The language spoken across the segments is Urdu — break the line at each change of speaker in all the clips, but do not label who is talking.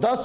10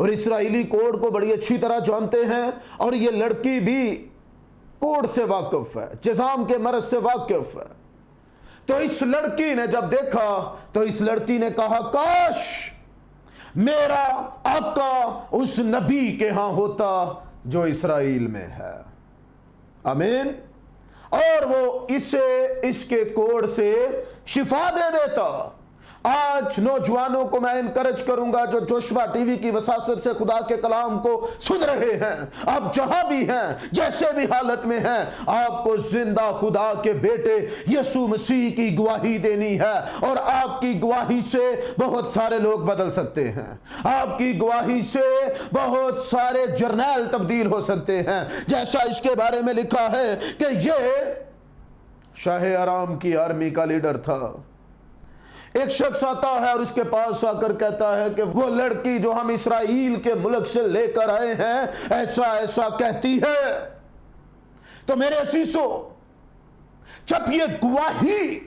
اور اسرائیلی کوڈ کو بڑی اچھی طرح جانتے ہیں، اور یہ لڑکی بھی کوڈ سے واقف ہے، جزام کے مرض سے واقف ہے۔ تو اس لڑکی نے جب دیکھا تو اس لڑکی نے کہا کاش میرا آقا اس نبی کے ہاں ہوتا جو اسرائیل میں ہے، آمین، اور وہ اسے اس کے کوڑ سے شفا دے دیتا۔ آج نوجوانوں کو میں انکرج کروں گا جو جوشوا ٹی وی کی وساطت سے خدا کے کلام کو سن رہے ہیں، آپ جہاں بھی ہیں، جیسے بھی حالت میں ہیں، آپ کو زندہ خدا کے بیٹے یسوع مسیح کی گواہی دینی ہے، اور آپ کی گواہی سے بہت سارے لوگ بدل سکتے ہیں، آپ کی گواہی سے بہت سارے جرنیل تبدیل ہو سکتے ہیں، جیسا اس کے بارے میں لکھا ہے کہ یہ شاہ آرام کی آرمی کا لیڈر تھا۔ ایک شخص آتا ہے اور اس کے پاس آ کر کہتا ہے کہ وہ لڑکی جو ہم اسرائیل کے ملک سے لے کر آئے ہیں ایسا ایسا کہتی ہے۔ تو میرے عزیزو، جب یہ گواہی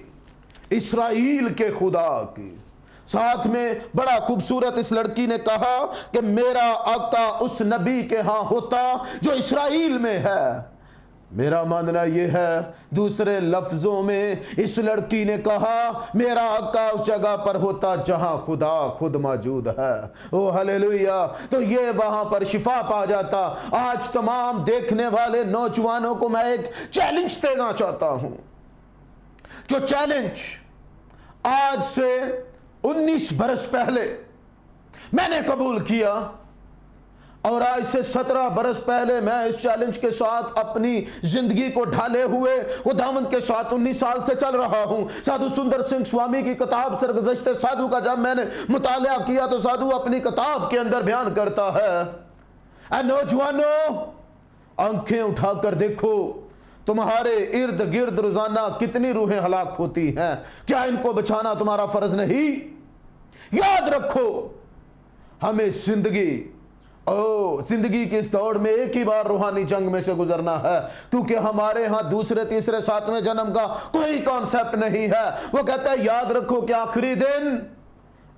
اسرائیل کے خدا کی، ساتھ میں بڑا خوبصورت اس لڑکی نے کہا کہ میرا آقا اس نبی کے ہاں ہوتا جو اسرائیل میں ہے۔ میرا ماننا یہ ہے، دوسرے لفظوں میں اس لڑکی نے کہا میرا آقا اس جگہ پر ہوتا جہاں خدا خود موجود ہے۔ او ہلیلویا! تو یہ وہاں پر شفا پا جاتا۔ آج تمام دیکھنے والے نوجوانوں کو میں ایک چیلنج دینا چاہتا ہوں، جو چیلنج آج سے 19 برس پہلے میں نے قبول کیا، اور آج سے 17 برس پہلے میں اس چیلنج کے ساتھ اپنی زندگی کو ڈھالے ہوئے خداوند کے ساتھ 19 سال سے چل رہا ہوں۔ سادھو سندر سنگھ سوامی کی کتاب سرگزشت سادھو کا جب میں نے مطالعہ کیا تو سادھو اپنی کتاب کے اندر بیان کرتا ہے، اے نوجوانوں، آنکھیں اٹھا کر دیکھو، تمہارے ارد گرد روزانہ کتنی روحیں ہلاک ہوتی ہیں، کیا ان کو بچانا تمہارا فرض نہیں؟ یاد رکھو، ہمیں زندگی کی اس دوڑ میں ایک ہی بار روحانی جنگ میں سے گزرنا ہے، کیونکہ ہمارے ہاں دوسرے تیسرے ساتویں جنم کا کوئی کانسیپٹ نہیں ہے۔ وہ کہتا ہے یاد رکھو کہ آخری دن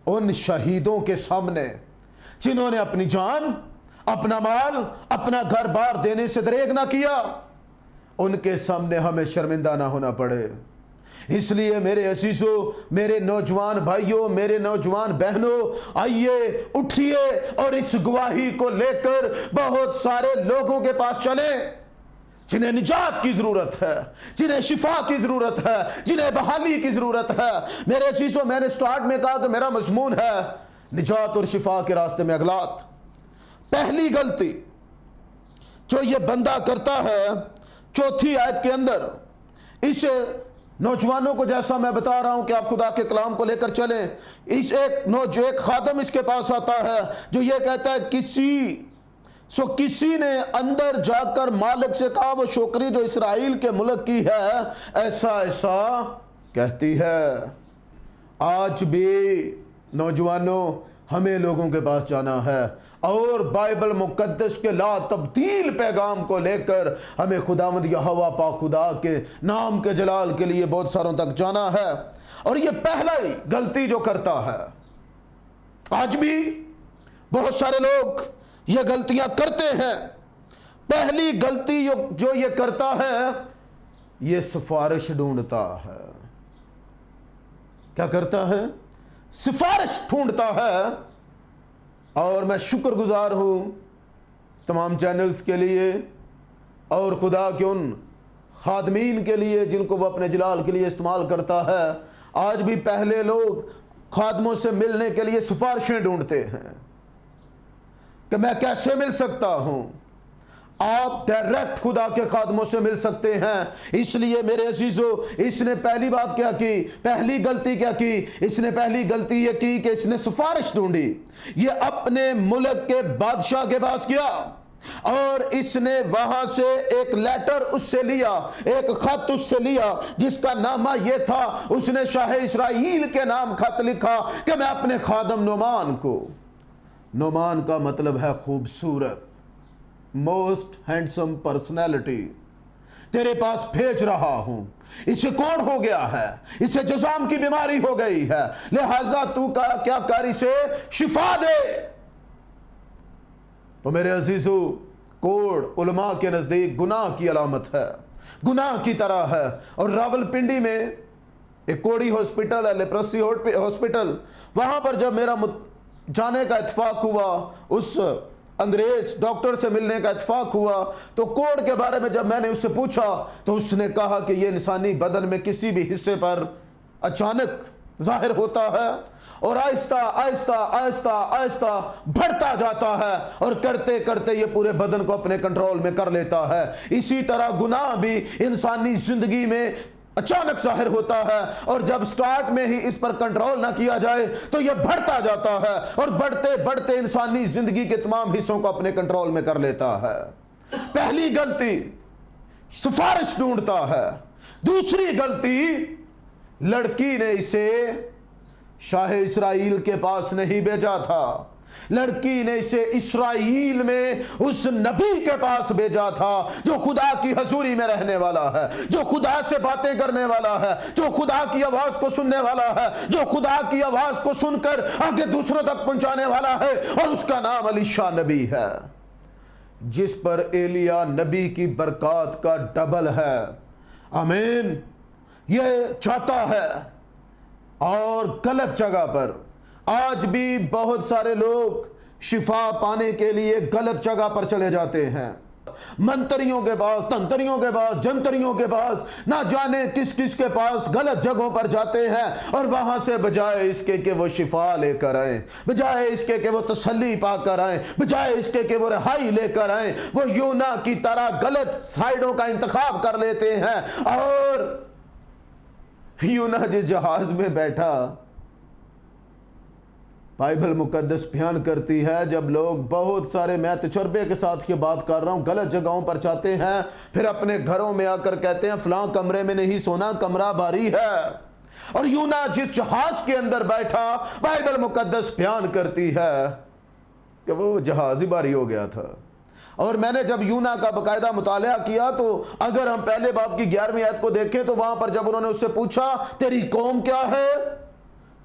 ان شہیدوں کے سامنے جنہوں نے اپنی جان، اپنا مال، اپنا گھر بار دینے سے دریغ نہ کیا، ان کے سامنے ہمیں شرمندہ نہ ہونا پڑے۔ اس لیے میرے عزیزو، میرے نوجوان بھائیوں، میرے نوجوان بہنوں، آئیے اٹھیے اور اس گواہی کو لے کر بہت سارے لوگوں کے پاس چلیں جنہیں نجات کی ضرورت ہے، جنہیں شفا کی ضرورت ہے، جنہیں بحالی کی ضرورت ہے۔ میرے عزیزو، میں نے سٹارٹ میں کہا کہ میرا مضمون ہے نجات اور شفا کے راستے میں اغلاط۔ پہلی غلطی جو یہ بندہ کرتا ہے 4 آیت کے اندر، اسے نوجوانوں کو جیسا میں بتا رہا ہوں کہ آپ خدا کے کلام کو لے کر چلیں، ایک خادم اس کے پاس آتا ہے جو یہ کہتا ہے کسی نے اندر جا کر مالک سے کہا وہ شوکری جو اسرائیل کے ملک کی ہے ایسا ایسا کہتی ہے۔ آج بھی نوجوانوں ہمیں لوگوں کے پاس جانا ہے اور بائبل مقدس کے لا تبدیل پیغام کو لے کر ہمیں خداوند یہوہ پاک خدا کے نام کے جلال کے لیے بہت ساروں تک جانا ہے۔ اور یہ پہلا ہی غلطی جو کرتا ہے، آج بھی بہت سارے لوگ یہ غلطیاں کرتے ہیں۔ پہلی غلطی جو یہ کرتا ہے، یہ سفارش ڈھونڈتا ہے۔ کیا کرتا ہے؟ سفارش ڈھونڈتا ہے۔ اور میں شکر گزار ہوں تمام چینلز کے لیے اور خدا کے ان خادمین کے لیے جن کو وہ اپنے جلال کے لیے استعمال کرتا ہے۔ آج بھی پہلے لوگ خادموں سے ملنے کے لیے سفارشیں ڈھونڈتے ہیں کہ میں کیسے مل سکتا ہوں۔ آپ ڈائریکٹ خدا کے خادموں سے مل سکتے ہیں۔ اس لیے میرے عزیزو، اس نے پہلی بات کیا کی؟ پہلی غلطی کیا کی؟ اس نے پہلی غلطی یہ کی کہ اس نے سفارش ڈھونڈی۔ یہ اپنے ملک کے بادشاہ کے پاس گیا اور اس نے وہاں سے ایک لیٹر اس سے لیا، ایک خط اس سے لیا جس کا نامہ یہ تھا، اس نے شاہ اسرائیل کے نام خط لکھا کہ میں اپنے خادم نعمان کو، نعمان کا مطلب ہے خوبصورت، موسٹ ہینڈسم پرسنالٹی، تیرے پاس بھیج رہا ہوں۔ اسے کون ہو گیا ہے؟ اسے جزام کی بیماری ہو گئی ہے، لہذا تو کیا کر اسے شفا دے۔ تو میرے عزیزو کوڑ علماء کے نزدیک گناہ کی علامت ہے، گناہ کی طرح ہے۔ اور راولپنڈی میں ایک کوڑی ہاسپٹل ہے، لیپروسی ہاسپٹل، وہاں پر جب میرا جانے کا اتفاق ہوا، اس انگریز ڈاکٹر سے ملنے کا اتفاق ہوا، تو کوڑ کے بارے میں جب میں نے اس سے پوچھا تو اس نے کہا کہ یہ انسانی بدن میں کسی بھی حصے پر اچانک ظاہر ہوتا ہے اور آہستہ آہستہ آہستہ آہستہ بڑھتا جاتا ہے اور کرتے کرتے یہ پورے بدن کو اپنے کنٹرول میں کر لیتا ہے۔ اسی طرح گناہ بھی انسانی زندگی میں اچانک ظاہر ہوتا ہے، اور جب سٹارٹ میں ہی اس پر کنٹرول نہ کیا جائے تو یہ بڑھتا جاتا ہے اور بڑھتے بڑھتے انسانی زندگی کے تمام حصوں کو اپنے کنٹرول میں کر لیتا ہے۔ پہلی غلطی سفارش ڈھونڈتا ہے، دوسری غلطی لڑکی نے اسے شاہ اسرائیل کے پاس نہیں بھیجا تھا، لڑکی نے اسے اسرائیل میں اس نبی کے پاس بھیجا تھا جو خدا کی حضوری میں رہنے والا ہے، جو خدا سے باتیں کرنے والا ہے، جو خدا کی آواز کو سننے والا ہے، جو خدا کی آواز کو سن کر آگے دوسروں تک پہنچانے والا ہے، اور اس کا نام الیشا نبی ہے، جس پر ایلیا نبی کی برکات کا ڈبل ہے۔ آمین۔ یہ چاہتا ہے، اور غلط جگہ پر آج بھی بہت سارے لوگ شفا پانے کے لیے غلط جگہ پر چلے جاتے ہیں، منتریوں کے پاس، تنتریوں کے پاس، جنتریوں کے پاس، نہ جانے کس کس کے پاس غلط جگہوں پر جاتے ہیں، اور وہاں سے بجائے اس کے کہ وہ شفا لے کر آئیں، بجائے اس کے کہ وہ تسلی پا کر آئیں، بجائے اس کے کہ وہ رہائی لے کر آئیں، وہ یونا کی طرح غلط سائیڈوں کا انتخاب کر لیتے ہیں۔ اور یونا جس جہاز میں بیٹھا، بائبل مقدس بیان کرتی ہے، جب لوگ بہت سارے، میں تجربے کے ساتھ یہ بات کر رہا ہوں، غلط جگہوں پر جاتے ہیں، پھر اپنے گھروں میں آ کر کہتے ہیں فلاں کمرے میں نہیں سونا، کمرہ بھاری ہے۔ اور یونا جس جہاز کے اندر بیٹھا، بائبل مقدس بیان کرتی ہے کہ وہ جہاز ہی بھاری ہو گیا تھا۔ اور میں نے جب یونا کا باقاعدہ مطالعہ کیا تو اگر ہم پہلے باب کی 11ویں آیت کو دیکھیں تو وہاں پر جب انہوں نے اس سے پوچھا تیری قوم کیا ہے،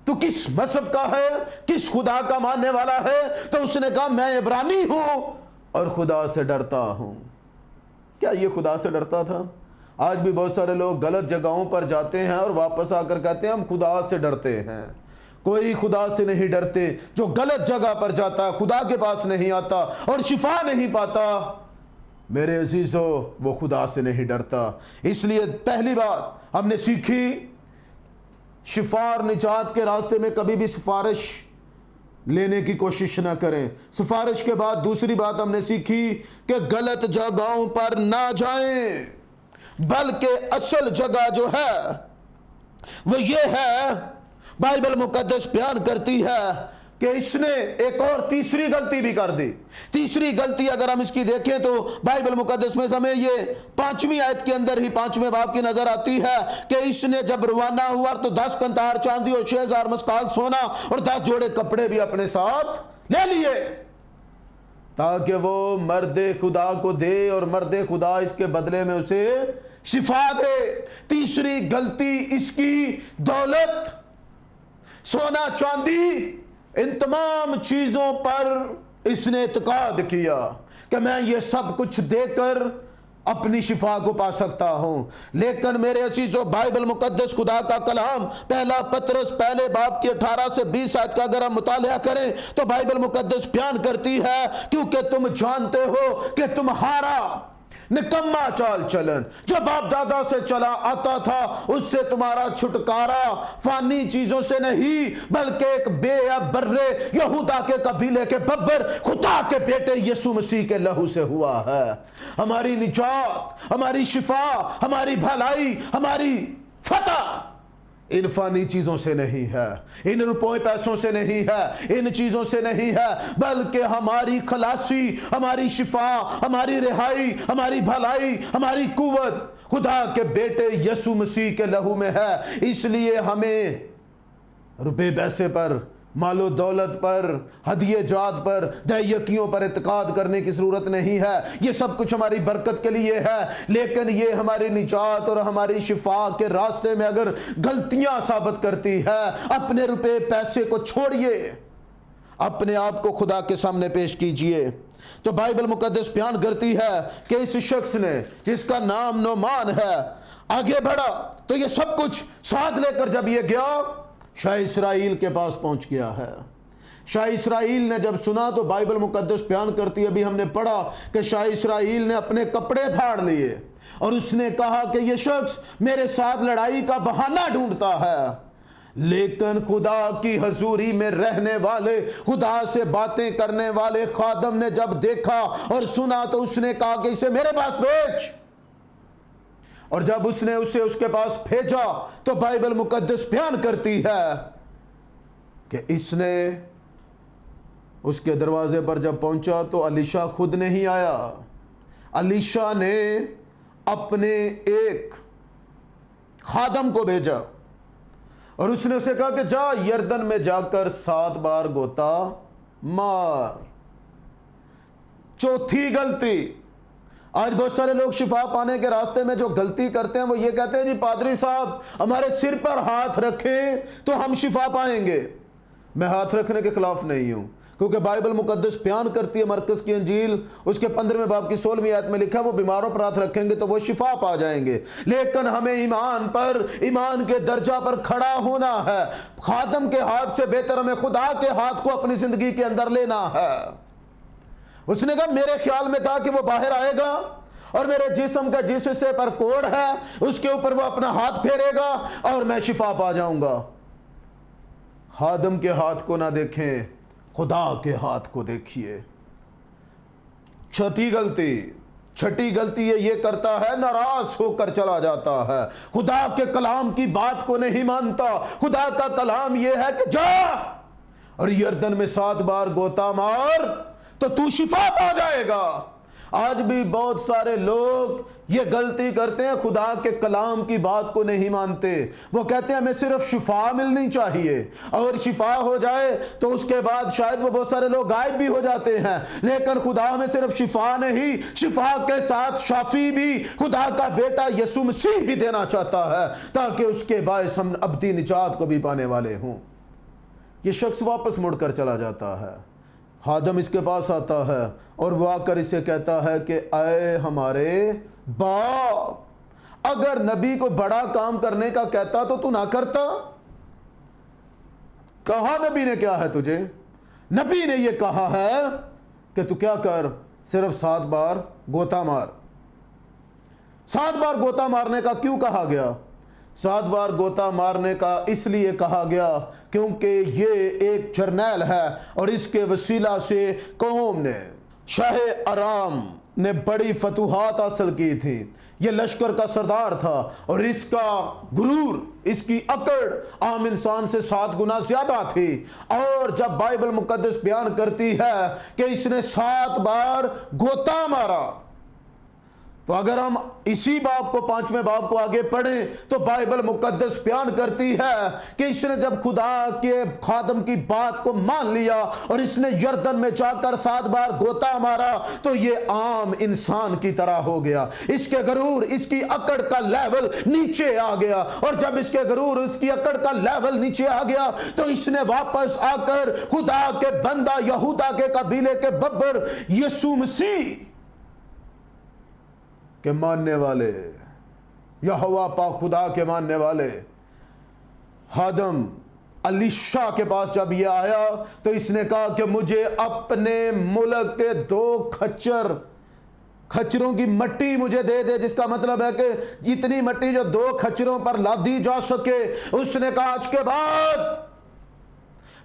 تو کس مذہب کا ہے، کس خدا کا ماننے والا ہے، تو اس نے کہا میں عبرانی ہوں اور خدا سے ڈرتا ہوں۔ کیا یہ خدا سے ڈرتا تھا؟ آج بھی بہت سارے لوگ غلط جگہوں پر جاتے ہیں اور واپس آ کر کہتے ہیں ہم خدا سے ڈرتے ہیں۔ کوئی خدا سے نہیں ڈرتے، جو غلط جگہ پر جاتا ہے، خدا کے پاس نہیں آتا اور شفا نہیں پاتا، میرے عزیزو وہ خدا سے نہیں ڈرتا۔ اس لیے پہلی بات ہم نے سیکھی، شفا اور نجات کے راستے میں کبھی بھی سفارش لینے کی کوشش نہ کریں۔ سفارش کے بعد دوسری بات ہم نے سیکھی کہ غلط جگہوں پر نہ جائیں، بلکہ اصل جگہ جو ہے وہ یہ ہے، بائبل مقدس بیان کرتی ہے کہ اس نے ایک اور تیسری غلطی بھی کر دی۔ تیسری غلطی اگر ہم اس کی دیکھیں تو بائبل مقدس میں ہمیں یہ 5ویں آیت کے اندر ہی 5ویں باب کی نظر آتی ہے کہ اس نے جب روانہ ہوا تو 10 قنطار چاندی اور 6000 مسقال سونا اور 10 جوڑے کپڑے بھی اپنے ساتھ لے لیے، تاکہ وہ مرد خدا کو دے اور مرد خدا اس کے بدلے میں اسے شفا دے۔ تیسری غلطی اس کی دولت، سونا چاندی، ان تمام چیزوں پر اس نے اعتقاد کیا کہ میں یہ سب کچھ دے کر اپنی شفا کو پا سکتا ہوں۔ لیکن میرے عزیزو بائبل مقدس خدا کا کلام پہلا پطرس پہلے باب کی 18 سے 20 آیت کا اگر ہم مطالعہ کریں تو بائبل مقدس بیان کرتی ہے کیونکہ تم جانتے ہو کہ تمہارا نکما چال چلن جو باپ دادا سے چلا آتا تھا اس سے تمہارا چھٹکارا فانی چیزوں سے نہیں بلکہ ایک بے برے یہودا کے قبیلے کے ببر خدا کے بیٹے یسوع مسیح کے لہو سے ہوا ہے۔ ہماری نجات، ہماری شفا، ہماری بھلائی، ہماری فتح ان فانی چیزوں سے نہیں ہے، ان روپوں پیسوں سے نہیں ہے، ان چیزوں سے نہیں ہے، بلکہ ہماری خلاصی، ہماری شفا، ہماری رہائی، ہماری بھلائی، ہماری قوت خدا کے بیٹے یسوع مسیح کے لہو میں ہے۔ اس لیے ہمیں روپے پیسے پر، مال و دولت پر، ہدیے جات پر، دیکیوں پر اعتقاد کرنے کی ضرورت نہیں ہے۔ یہ سب کچھ ہماری برکت کے لیے ہے، لیکن یہ ہماری نجات اور ہماری شفا کے راستے میں اگر غلطیاں ثابت کرتی ہے، اپنے روپے پیسے کو چھوڑیے، اپنے آپ کو خدا کے سامنے پیش کیجئے۔ تو بائبل مقدس بیان کرتی ہے کہ اس شخص نے جس کا نام نعمان ہے آگے بڑھا تو یہ سب کچھ ساتھ لے کر جب یہ گیا شاہ اسرائیل کے پاس پہنچ گیا ہے۔ شاہ اسرائیل نے جب سنا تو بائبل مقدس بیان کرتی ہے، ابھی ہم نے پڑھا کہ شاہ اسرائیل نے اپنے کپڑے پھاڑ لیے اور اس نے کہا کہ یہ شخص میرے ساتھ لڑائی کا بہانہ ڈھونڈتا ہے، لیکن خدا کی حضوری میں رہنے والے، خدا سے باتیں کرنے والے خادم نے جب دیکھا اور سنا تو اس نے کہا کہ اسے میرے پاس بھیج۔ اور جب اس نے اسے اس کے پاس بھیجا تو بائبل مقدس بیان کرتی ہے کہ اس نے اس کے دروازے پر جب پہنچا تو الیشا خود نہیں آیا، الیشا نے اپنے ایک خادم کو بھیجا اور اس نے اسے کہا کہ جا یردن میں جا کر 7 بار غوطہ مار۔ چوتھی غلطی، آج بہت سارے لوگ شفا پانے کے راستے میں جو غلطی کرتے ہیں وہ یہ کہتے ہیں جی پادری صاحب ہمارے سر پر ہاتھ رکھیں تو ہم شفا پائیں گے۔ میں ہاتھ رکھنے کے خلاف نہیں ہوں، کیونکہ بائبل مقدس بیان کرتی ہے، مرکز کی انجیل اس کے 15ویں باب کی 16ویں آیت میں لکھا ہے وہ بیماروں پر ہاتھ رکھیں گے تو وہ شفا پا جائیں گے۔ لیکن ہمیں ایمان پر، ایمان کے درجہ پر کھڑا ہونا ہے۔ خادم کے ہاتھ سے بہتر ہمیں خدا کے ہاتھ کو اپنی زندگی کے اندر لینا ہے۔ اس نے کہا میرے خیال میں تھا کہ وہ باہر آئے گا اور میرے جسم کا جس حصے پر کوڑ ہے اس کے اوپر وہ اپنا ہاتھ پھیرے گا اور میں شفا پا جاؤں گا۔ خادم کے ہاتھ کو نہ دیکھیں، خدا کے ہاتھ کو دیکھیے۔ چھٹی غلطی یہ کرتا ہے، ناراض ہو کر چلا جاتا ہے، خدا کے کلام کی بات کو نہیں مانتا۔ خدا کا کلام یہ ہے کہ جا اور یردن میں 7 بار غوطہ مار تو تو شفا پا جائے گا۔ آج بھی بہت سارے لوگ یہ غلطی کرتے ہیں، خدا کے کلام کی بات کو نہیں مانتے۔ وہ کہتے ہیں ہمیں صرف شفا ملنی چاہیے، اور شفا ہو جائے تو اس کے بعد شاید وہ بہت سارے لوگ غائب بھی ہو جاتے ہیں، لیکن خدا ہمیں صرف شفا نہیں، شفا کے ساتھ شافی بھی، خدا کا بیٹا یسوع مسیح بھی دینا چاہتا ہے تاکہ اس کے باعث ہم ابدی نجات کو بھی پانے والے ہوں۔ یہ شخص واپس مڑ کر چلا جاتا ہے، خادم اس کے پاس آتا ہے اور وہ آ کر اسے کہتا ہے کہ اے ہمارے باپ، اگر نبی کو بڑا کام کرنے کا کہتا تو نہ کرتا۔ کہا نبی نے کیا ہے تجھے؟ نبی نے یہ کہا ہے کہ تو کیا کر، صرف 7 بار غوطہ مار۔ 7 بار غوطہ مارنے کا کیوں کہا گیا؟ 7 بار غوطہ مارنے کا اس لیے کہا گیا کیونکہ یہ ایک جرنیل ہے اور اس کے وسیلہ سے قوم نے، شاہ ارام نے بڑی فتوحات حاصل کی تھی۔ یہ لشکر کا سردار تھا اور اس کا غرور، اس کی اکڑ عام انسان سے 7 گنا زیادہ تھی۔ اور جب بائبل مقدس بیان کرتی ہے کہ اس نے 7 بار غوطہ مارا، تو اگر ہم اسی باب کو 5ویں باب کو آگے پڑھیں تو بائبل مقدس بیان کرتی ہے کہ اس نے جب خدا کے خادم کی بات کو مان لیا اور اس نے یردن میں جا کر 7 بار غوطہ مارا تو یہ عام انسان کی طرح ہو گیا۔ اس کے غرور، اس کی اکڑ کا لیول نیچے آ گیا، اور جب اس کے غرور، اس کی اکڑ کا لیول نیچے آ گیا تو اس نے واپس آ کر خدا کے بندہ، یہودا کے قبیلے کے ببر یسوع مسیح کے ماننے والے، یہوہ پاک خدا کے ماننے والے خادم الیشا کے پاس جب یہ آیا تو اس نے کہا کہ مجھے اپنے ملک کے 2 کھچروں کی مٹی مجھے دے دے، جس کا مطلب ہے کہ جتنی مٹی جو 2 کھچروں پر لادی جا سکے۔ اس نے کہا آج کے بعد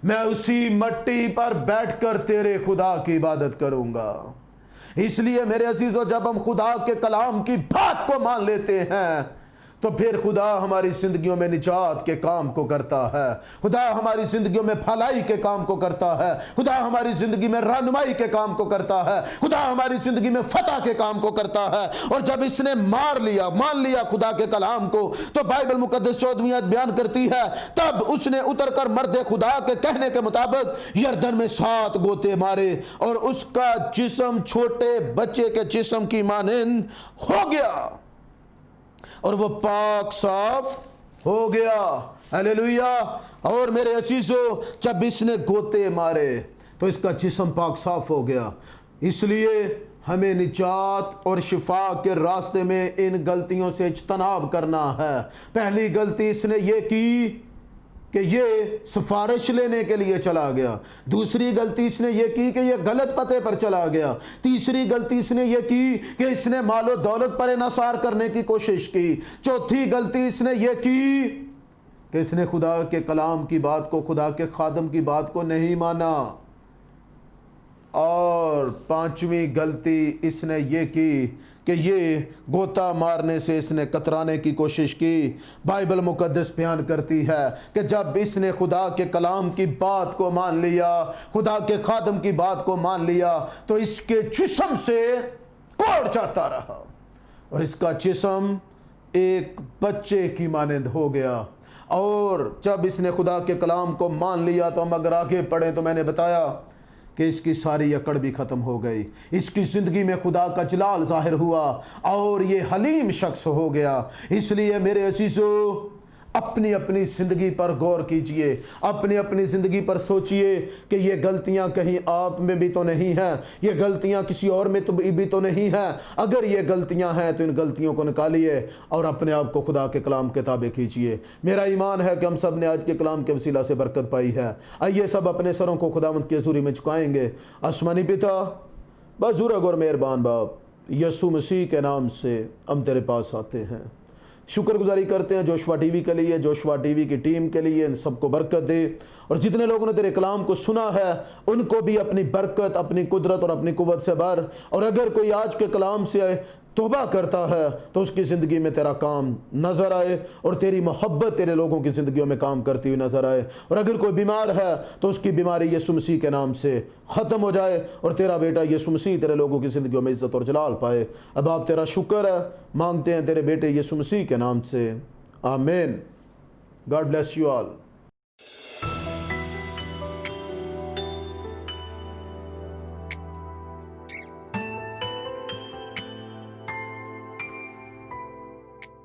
میں اسی مٹی پر بیٹھ کر تیرے خدا کی عبادت کروں گا۔ اس لیے میرے عزیزو، جب ہم خدا کے کلام کی بات کو مان لیتے ہیں تو پھر خدا ہماری زندگیوں میں نجات کے کام کو کرتا ہے، خدا ہماری زندگیوں میں بھلائی کے کام کو کرتا ہے، خدا ہماری زندگی میں رہنمائی کے کام کو کرتا ہے، خدا ہماری زندگی میں فتح کے کام کو کرتا ہے۔ اور جب اس نے مان لیا خدا کے کلام کو تو بائبل مقدس 14ویں آیت بیان کرتی ہے تب اس نے اتر کر مرد خدا کے کہنے کے مطابق یردن میں 7 غوطے مارے اور اس کا جسم چھوٹے بچے کے جسم کی مانند ہو گیا اور وہ پاک صاف ہو گیا۔ ہلیلویہ۔ اور میرے عزیزو، جب اس نے غوطے مارے تو اس کا جسم پاک صاف ہو گیا۔ اس لیے ہمیں نجات اور شفا کے راستے میں ان غلطیوں سے اجتناب کرنا ہے۔ پہلی غلطی اس نے یہ کی کہ یہ سفارش لینے کے لیے چلا گیا۔ دوسری غلطی اس نے یہ کی کہ یہ غلط پتے پر چلا گیا۔ تیسری غلطی اس نے یہ کی کہ اس نے مال و دولت پر انحصار کرنے کی کوشش کی۔ چوتھی غلطی اس نے یہ کی کہ اس نے خدا کے کلام کی بات کو، خدا کے خادم کی بات کو نہیں مانا۔ اور پانچویں غلطی اس نے یہ کی کہ یہ گوتا مارنے سے اس نے کترانے کی کوشش کی۔ بائبل مقدس بیان کرتی ہے کہ جب اس نے خدا کے کلام کی بات کو مان لیا، خدا کے خادم کی بات کو مان لیا، تو اس کے جسم سے کوڑ جاتا رہا اور اس کا جسم ایک بچے کی مانند ہو گیا۔ اور جب اس نے خدا کے کلام کو مان لیا تو ہم اگر آگے پڑھیں تو میں نے بتایا کہ اس کی ساری اکڑ بھی ختم ہو گئی، اس کی زندگی میں خدا کا جلال ظاہر ہوا اور یہ حلیم شخص ہو گیا۔ اس لیے میرے عزیزو، اپنی اپنی زندگی پر غور کیجئے، اپنی اپنی زندگی پر سوچئے کہ یہ غلطیاں کہیں آپ میں بھی تو نہیں ہیں، یہ غلطیاں کسی اور میں بھی تو نہیں ہیں۔ اگر یہ غلطیاں ہیں تو ان غلطیوں کو نکالیے اور اپنے آپ کو خدا کے کلام کے تابع کیجئے۔ میرا ایمان ہے کہ ہم سب نے آج کے کلام کے وسیلہ سے برکت پائی ہے۔ آئیے سب اپنے سروں کو خداوند کی حضوری میں جھکائیں گے۔ آسمانی پتا، بزرگ اور مہربان باپ، یسوع مسیح کے نام سے ہم تیرے پاس آتے ہیں، شکر گزاری کرتے ہیں جوشوا ٹی وی کے لیے، جوشوا ٹی وی کی ٹیم کے لیے، ان سب کو برکت دے، اور جتنے لوگوں نے تیرے کلام کو سنا ہے ان کو بھی اپنی برکت، اپنی قدرت اور اپنی قوت سے بھر۔ اور اگر کوئی آج کے کلام سے توبہ کرتا ہے تو اس کی زندگی میں تیرا کام نظر آئے اور تیری محبت تیرے لوگوں کی زندگیوں میں کام کرتی ہوئی نظر آئے۔ اور اگر کوئی بیمار ہے تو اس کی بیماری یسوع مسیح کے نام سے ختم ہو جائے اور تیرا بیٹا یسوع مسیح تیرے لوگوں کی زندگیوں میں عزت اور جلال پائے۔ اب آپ تیرا شکر ہے مانگتے ہیں تیرے بیٹے یسوع مسیح کے نام سے، آمین۔ God bless you all.